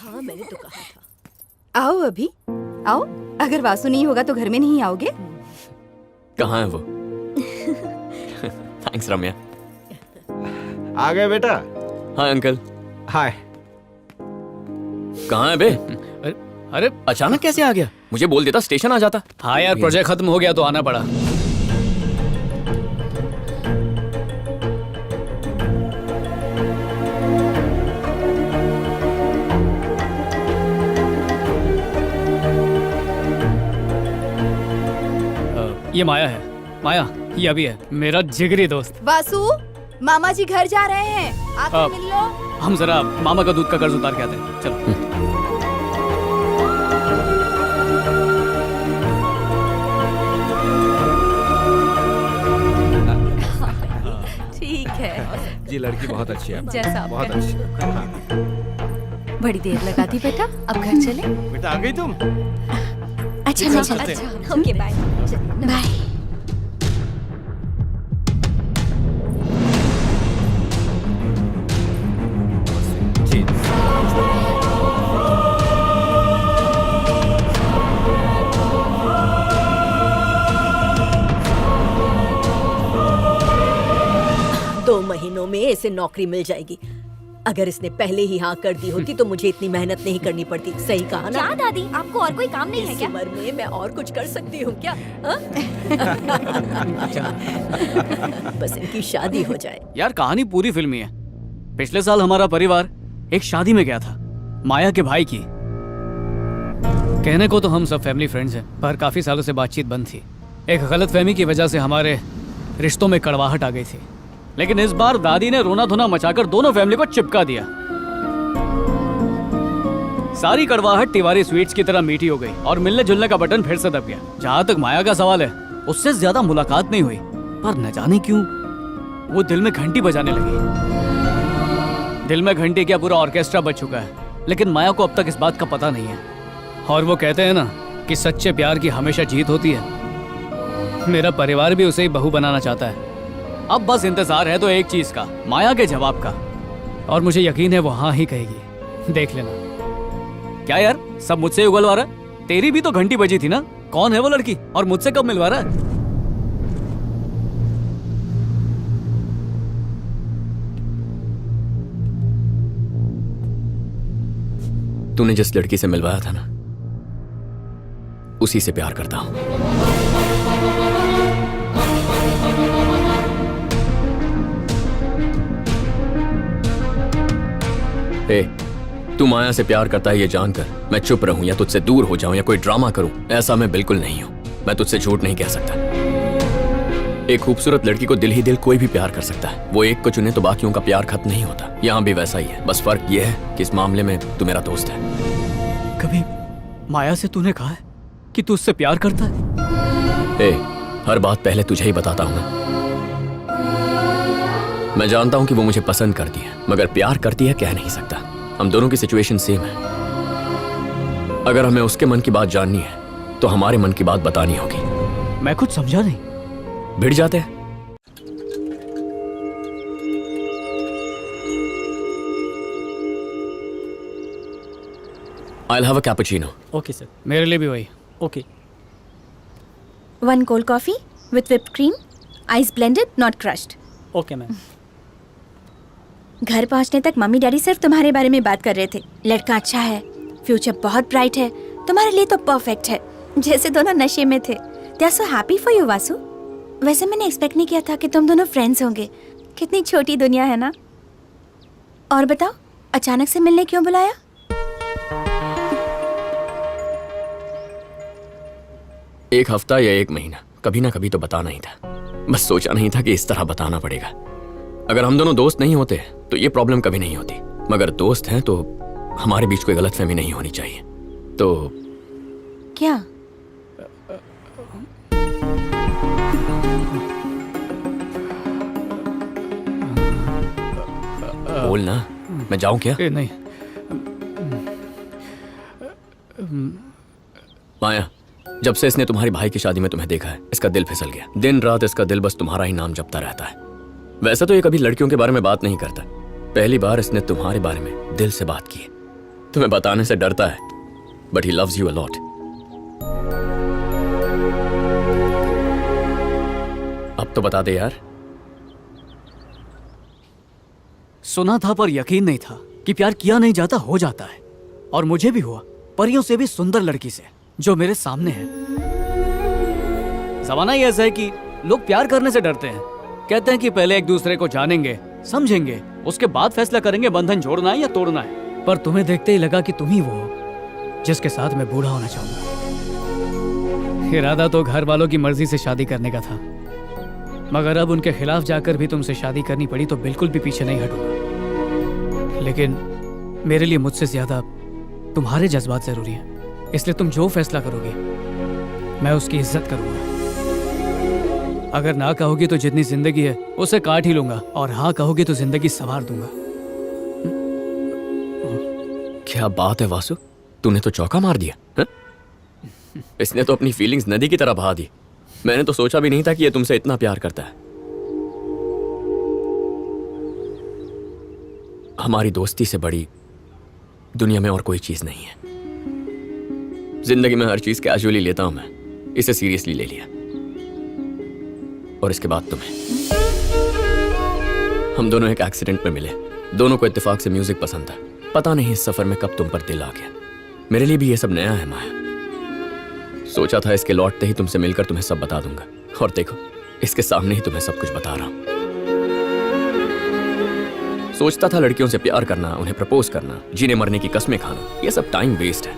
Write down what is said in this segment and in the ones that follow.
हाँ मैंने तो कहा था। आओ अभी आओ। अगर वासु नहीं होगा तो घर में नहीं आओगे? कहाँ है वो? थैंक्स रम्या। आ गए बेटा? Hi uncle. हाय। कहाँ है बे? अरे अचानक कैसे आ गया? मुझे बोल देता, स्टेशन आ जाता। हाँ यार, प्रोजेक्ट खत्म हो गया तो आना पड़ा। ये माया है। माया, ये अभी है, मेरा जिगरी दोस्त। वासु, मामा जी घर जा रहे हैं, आकर मिल लो। हम जरा मामा का दूध का कर्ज उतार के आते हैं। चलो। ठीक है जी, लड़की बहुत अच्छी है। जैसा आप बहुत कहें। अच्छी। हाँ। बड़ी देर लगा दी बेटा, अब घर चले। बेटा आ गई तुम? अच्छा अच्छा, ओके बाय बाय। जी। दो महीनों में इसे नौकरी मिल जाएगी। अगर इसने पहले ही हाँ कर दी होती तो मुझे इतनी मेहनत नहीं करनी पड़ती। सही कहा ना? क्या दादी, आपको और कोई काम नहीं है इस क्या? उम्र में मैं और कुछ कर सकती हूँ क्या? हाँ? बस इनकी शादी हो जाए। यार कहानी पूरी फिल्मी है। पिछले साल हमारा परिवार एक शादी में गया था, माया के भाई की। कहने को तो हम सब फैमिली फ्रेंड्स हैं, पर काफी सालों से बातचीत बंद थी। एक गलतफहमी की वजह से हमारे रिश्तों में कड़वाहट आ गई थी। लेकिन इस बार दादी ने रोना धोना मचाकर दोनों फैमिली को चिपका दिया। सारी कड़वाहट तिवारी स्वीट्स की तरह मीठी हो गई और मिलने जुलने का बटन फिर से दब गया। जहां तक माया का सवाल है, उससे ज्यादा मुलाकात नहीं हुई, पर न जाने क्यों वो दिल में घंटी बजाने लगी। दिल में घंटी क्या, पूरा ऑर्केस्ट्रा बज चुका है, लेकिन माया को अब तक इस बात का पता नहीं है। और वो कहते हैं ना कि सच्चे प्यार की हमेशा जीत होती है। मेरा परिवार भी उसे ही बहू बनाना चाहता है। अब बस इंतजार है तो एक चीज का, माया के जवाब का। और मुझे यकीन है वो हाँ ही कहेगी, देख लेना। क्या यार, सब मुझसे ही उगलवा रहा है? तेरी भी तो घंटी बजी थी ना। कौन है वो लड़की और मुझसे कब मिलवा रहा है? तूने जिस लड़की से मिलवाया था ना, उसी से प्यार करता हूं। ए, तू माया से प्यार करता है ये जानकर मैं चुप रहूं या तुझसे दूर हो जाऊं या कोई ड्रामा करूं, ऐसा मैं बिल्कुल नहीं हूं। मैं तुझसे झूठ नहीं कह सकता। एक खूबसूरत लड़की को दिल ही दिल कोई भी प्यार कर सकता है। वो एक को चुने तो बाकियों का प्यार खत्म नहीं होता। यहाँ भी वैसा ही है, बस फर्क ये है कि इस मामले में तू मेरा दोस्त है। कभी माया से तूने कहा है कि तू उससे प्यार करता है? ए, हर बात पहले तुझे ही बताता हूं ना। मैं जानता हूं कि वो मुझे पसंद करती है, मगर प्यार करती है कह नहीं सकता। हम दोनों की सिचुएशन सेम है। अगर हमें उसके मन की बात जाननी है तो हमारे मन की बात बतानी होगी। मैं कुछ समझा नहीं। भिड़ जाते हैं। I'll have a cappuccino. Okay sir, मेरे लिए भी वही। Okay. 1 cold coffee with whipped cream, ice blended, not crushed. Okay ma'am. घर पहुंचने तक मम्मी डैडी सिर्फ तुम्हारे बारे में बात कर रहे थे। लड़का अच्छा है, फ्यूचर बहुत ब्राइट है, तुम्हारे लिए तो परफेक्ट है। जैसे दोनों नशे में थे। They are so happy for you Vasu. वैसे मैंने एक्सपेक्ट नहीं किया था कि तुम दोनों फ्रेंड्स होंगे। कितनी छोटी दुनिया है ना। और बताओ, अचानक से मिलने क्यों बुलाया? एक हफ्ता या एक महीना, कभी ना कभी तो बताना ही था। बस सोचा नहीं था कि इस तरह बताना पड़ेगा। अगर हम दोनों दोस्त नहीं होते तो ये प्रॉब्लम कभी नहीं होती, मगर दोस्त हैं तो हमारे बीच कोई गलतफहमी नहीं होनी चाहिए। तो क्या? बोल ना, मैं जाऊं क्या? नहीं। माया, जब से इसने तुम्हारे भाई की शादी में तुम्हें देखा है, इसका दिल फिसल गया। दिन रात इसका दिल बस तुम्हारा ही नाम जपता रहता है। वैसे तो ये कभी लड़कियों के बारे में बात नहीं करता। पहली बार इसने तुम्हारे बारे में दिल से बात की। तुम्हें बताने से डरता है, but he loves you a lot. अब तो बता दे यार। सुना था पर यकीन नहीं था कि प्यार किया नहीं जाता हो जाता है। और मुझे भी हुआ, परियों से भी सुंदर लड़की से जो मेरे सामने है। जमाना ही ऐसा है कि लोग प्यार करने से डरते हैं। कहते हैं कि पहले एक दूसरे को जानेंगे, समझेंगे, उसके बाद फैसला करेंगे बंधन जोड़ना है या तोड़ना है। पर तुम्हें देखते ही लगा कि तुम ही वो हो जिसके साथ मैं बूढ़ा होना चाहूंगा। इरादा तो घर वालों की मर्जी से शादी करने का था, मगर अब उनके खिलाफ जाकर भी तुमसे शादी करनी पड़ी तो बिल्कुल भी पीछे नहीं हटूंगा। लेकिन मेरे लिए मुझसे ज्यादा तुम्हारे जज्बात जरूरी हैं, इसलिए तुम जो फैसला करोगे मैं उसकी इज्जत करूंगा। अगर ना कहोगी तो जितनी जिंदगी है उसे काट ही लूंगा, और हाँ कहोगी तो जिंदगी संवार दूंगा। क्या बात है वासु, तूने तो चौका मार दिया है? इसने तो अपनी फीलिंग्स नदी की तरह बहा दी। मैंने तो सोचा भी नहीं था कि ये तुमसे इतना प्यार करता है। हमारी दोस्ती से बड़ी दुनिया में और कोई चीज नहीं है। जिंदगी में हर चीज कैजुअली लेता हूं मैं, इसे सीरियसली ले लिया। और इसके बाद तुम्हें। हम दोनों एक एक्सीडेंट में मिले, दोनों को इत्तेफाक से म्यूजिक पसंद था। पता नहीं इस सफर में कब तुम पर दिल आ गया। मेरे लिए भी ये सब नया है माया। सोचा था इसके लौटते ही तुमसे मिलकर तुम्हें सब बता दूंगा, और देखो इसके सामने ही तुम्हें सब कुछ बता रहा हूं। सोचता था लड़कियों से प्यार करना, उन्हें प्रपोज करना, जीने मरने की कस्में खाना, ये सब टाइम वेस्ट है।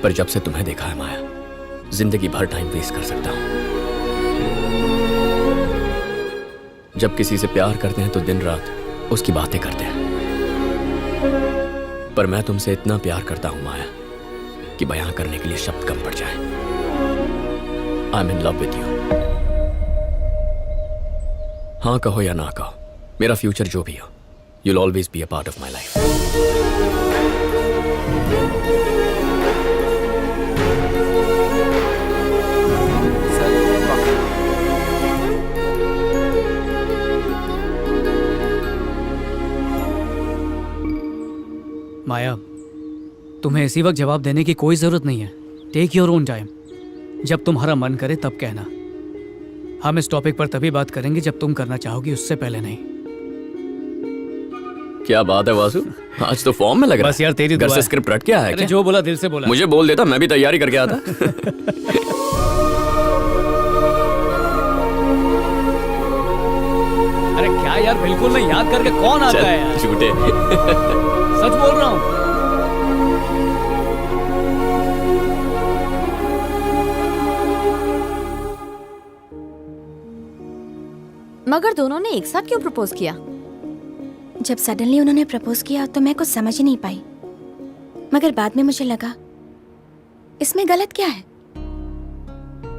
पर जब से तुम्हें देखा है माया, जिंदगी भर टाइम वेस्ट कर सकता हूं। जब किसी से प्यार करते हैं तो दिन रात उसकी बातें करते हैं, पर मैं तुमसे इतना प्यार करता हूं माया कि बयां करने के लिए शब्द कम पड़ जाए। I am in love with you. हाँ कहो या ना कहो, मेरा फ्यूचर जो भी हो, you'll always be a part of my life. माया, तुम्हें इसी वक्त जवाब देने की कोई जरूरत नहीं है। Take your own time. जब तुम्हारा मन करे तब कहना। हम इस टॉपिक पर तभी बात करेंगे जब तुम करना चाहोगी, उससे पहले नहीं। क्या बात है वासु, आज तो फॉर्म में लग रहा है। बस यार तेरी घर दुआ से है। स्क्रिप्ट रट के आया है अरे क्या? जो बोला दिल से बोला। मुझे बोल देता, मैं भी तैयारी करके आता। अरे क्या यार, बिल्कुल नहीं याद करके कौन आता है यार? झूठे। सच बोल रहा हूँ। मगर दोनों ने एक साथ क्यों प्रपोज किया? जब सडनली उन्होंने प्रपोज किया तो मैं कुछ समझ ही नहीं पाई, मगर बाद में मुझे लगा इसमें गलत क्या है।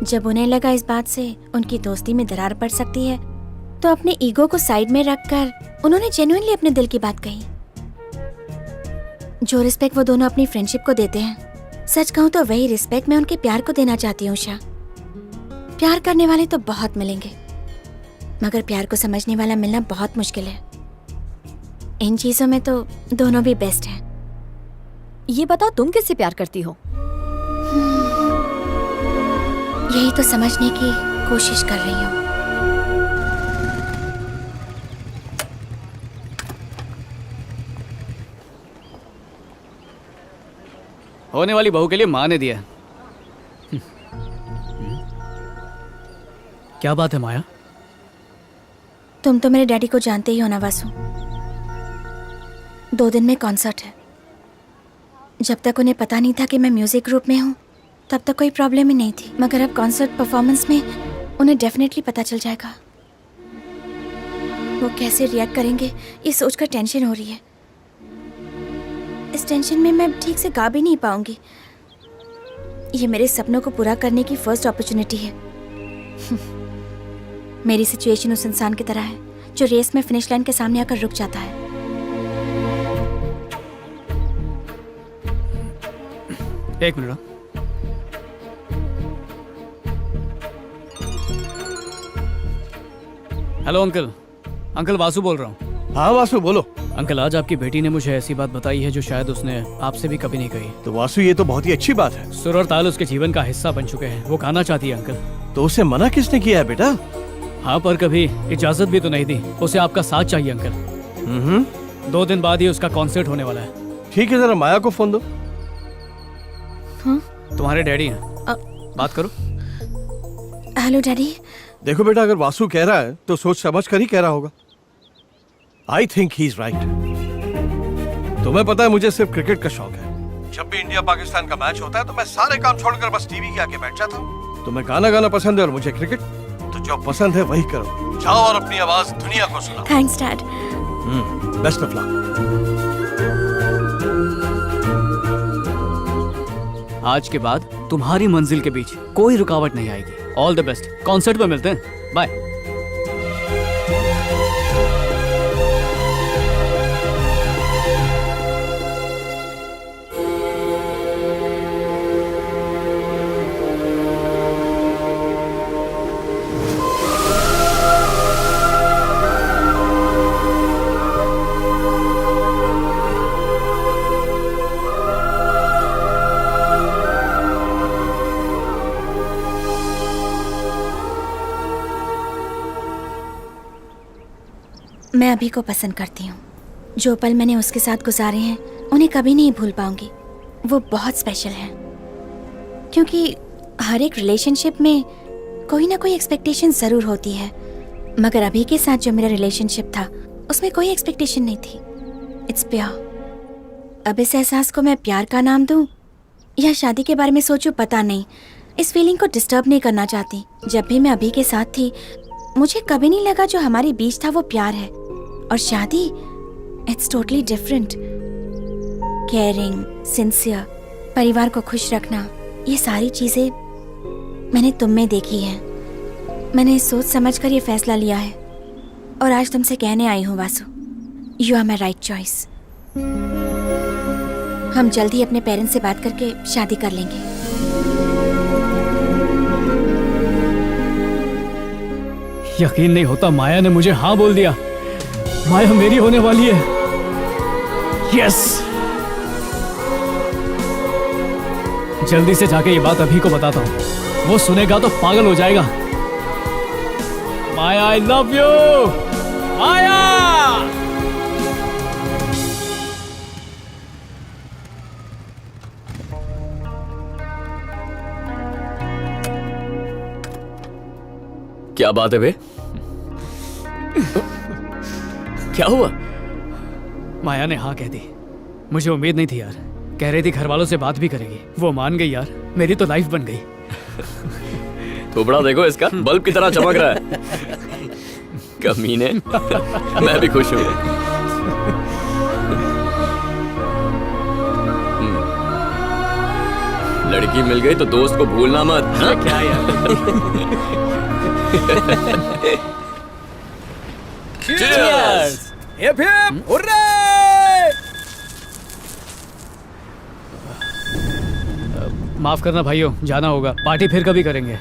जब उन्हें लगा इस बात से उनकी दोस्ती में दरार पड़ सकती है, तो अपने ईगो को साइड में रखकर उन्होंने जेन्युइनली अपने दिल की बात कही। जो रिस्पेक्ट वो दोनों अपनी फ्रेंडशिप को देते हैं, सच कहूँ तो वही रिस्पेक्ट मैं उनके प्यार को देना चाहती हूँ। उषा, प्यार करने वाले तो बहुत मिलेंगे, मगर प्यार को समझने वाला मिलना बहुत मुश्किल है। इन चीजों में तो दोनों भी बेस्ट हैं। ये बताओ तुम किससे प्यार करती हो? यही तो समझने की कोशिश कर रही हूँ। होने वाली बहू के लिए माँ ने दिया। क्या बात है माया? तुम तो मेरे डैडी को जानते ही हो ना वासु। 2 दिन में कॉन्सर्ट है। जब तक उन्हें पता नहीं था कि मैं म्यूजिक ग्रुप में हूँ, तब तक कोई प्रॉब्लम ही नहीं थी, मगर अब कॉन्सर्ट परफॉर्मेंस में उन्हें डेफिनेटली पता चल जाएगा। वो कैसे रिएक्ट करेंगे ये सोचकर टेंशन हो रही है। इस टेंशन में मैं ठीक से गा भी नहीं पाऊंगी। ये मेरे सपनों को पूरा करने की फर्स्ट अपॉर्चुनिटी है। मेरी सिचुएशन उस इंसान की तरह है जो रेस में फिनिश लाइन के सामने आकर रुक जाता है। एक minute. Hello uncle. Uncle Vasu बोल रहा हूँ। हाँ वासु बोलो। अंकल, आज आपकी बेटी ने मुझे ऐसी बात बताई है जो शायद उसने आपसे भी कभी नहीं कही। तो वासु, ये तो बहुत ही अच्छी बात है। सुर और ताल उसके जीवन का हिस्सा बन चुके हैं। वो गाना चाहती है अंकल। तो उसे मना किसने किया है बेटा? हाँ, पर कभी इजाजत भी तो नहीं दी। उसे आपका साथ चाहिए अंकल। 2 दिन बाद ही उसका कॉन्सर्ट होने वाला है। ठीक है, जरा माया को फोन दो। तुम्हारे डैडी हैं, बात करो। Hello daddy. देखो बेटा, अगर वासु कह रहा है तो सोच समझ कर ही कह रहा होगा। I think he is right. तुम्हें पता है, मुझे सिर्फ क्रिकेट का शौक है। जब भी इंडिया पाकिस्तान का मैच होता है तो मैं सारे काम छोड़कर बस टीवी के आके बैठ जाता हूँ। तुम्हें गाना गाना पसंद है और मुझे क्रिकेट, तो जो पसंद है वही करो। जाओ और अपनी आवाज दुनिया को सुनाओ। Thanks dad. Best of luck. आज के बाद तुम्हारी मंजिल के बीच कोई रुकावट नहीं आएगी। All the best. कॉन्सर्ट पे मिलते हैं। बाय। मैं अभी को पसंद करती हूँ। जो पल मैंने उसके साथ गुजारे हैं उन्हें कभी नहीं भूल पाऊंगी। वो बहुत स्पेशल है, क्योंकि हर एक रिलेशनशिप में कोई ना कोई एक्सपेक्टेशन ज़रूर होती है। मगर अभी के साथ जो मेरा रिलेशनशिप था उसमें कोई एक्सपेक्टेशन नहीं थी। It's pure. अब इस एहसास को मैं प्यार का नाम दूँ या शादी के बारे में सोचूं, पता नहीं। इस फीलिंग को डिस्टर्ब नहीं करना चाहती। जब भी मैं अभी के साथ थी मुझे कभी नहीं लगा जो हमारे बीच था वो प्यार है। और शादी, it's totally different. Caring, sincere, परिवार को खुश रखना, ये सारी चीजें मैंने तुम में देखी हैं। मैंने सोच समझकर ये फैसला लिया है और आज तुमसे कहने आई हूँ Vasu, you are my right choice. हम जल्द ही अपने पेरेंट्स से बात करके शादी कर लेंगे। यकीन नहीं होता, माया ने मुझे हाँ बोल दिया। माया मेरी होने वाली है। यस। जल्दी से जाके ये बात अभी को बताता हूँ। वो सुनेगा तो पागल हो जाएगा। माया, आई लव यू। माया। क्या बात है बे? क्या हुआ? माया ने हाँ कह दी। मुझे उम्मीद नहीं थी यार। कह रही थी घर वालों से बात भी करेगी। वो मान गई यार। मेरी तो लाइफ बन गई। थोबड़ा देखो इसका, बल्ब की तरह चमक रहा है। कमीने। मैं भी खुश हूँ। लड़की मिल गई तो दोस्त को भूलना मत। हाँ? क्या यार। Cheers! Hip hip hurray! माफ करना भाइयों, जाना होगा। पार्टी फिर कभी करेंगे। ए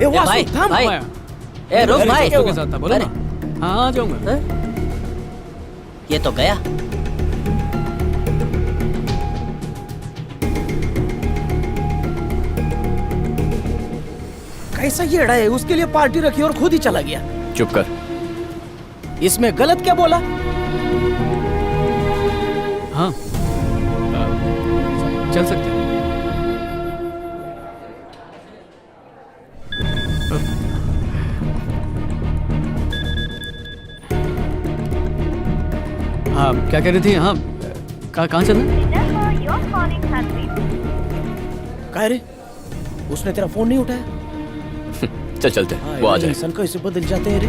वासु, भाई, थाम। भाई। माया, ए रुक भाई। दोस्तों के साथ था, बोलो अरे, ना। हाँ, आ जाऊंगा। ये तो गया। कैसा येड़ा है, उसके लिए पार्टी रखी और खुद ही चला गया। चुप कर। इसमें गलत क्या बोला? हाँ, चल सकते हैं। हाँ, क्या कह रही थी? हाँ, कहाँ चलना? कह रे, उसने तेरा फोन नहीं उठाया? चल चलते हैं, वो आ जाए। इंसान कैसे बदल जाते हैं रे।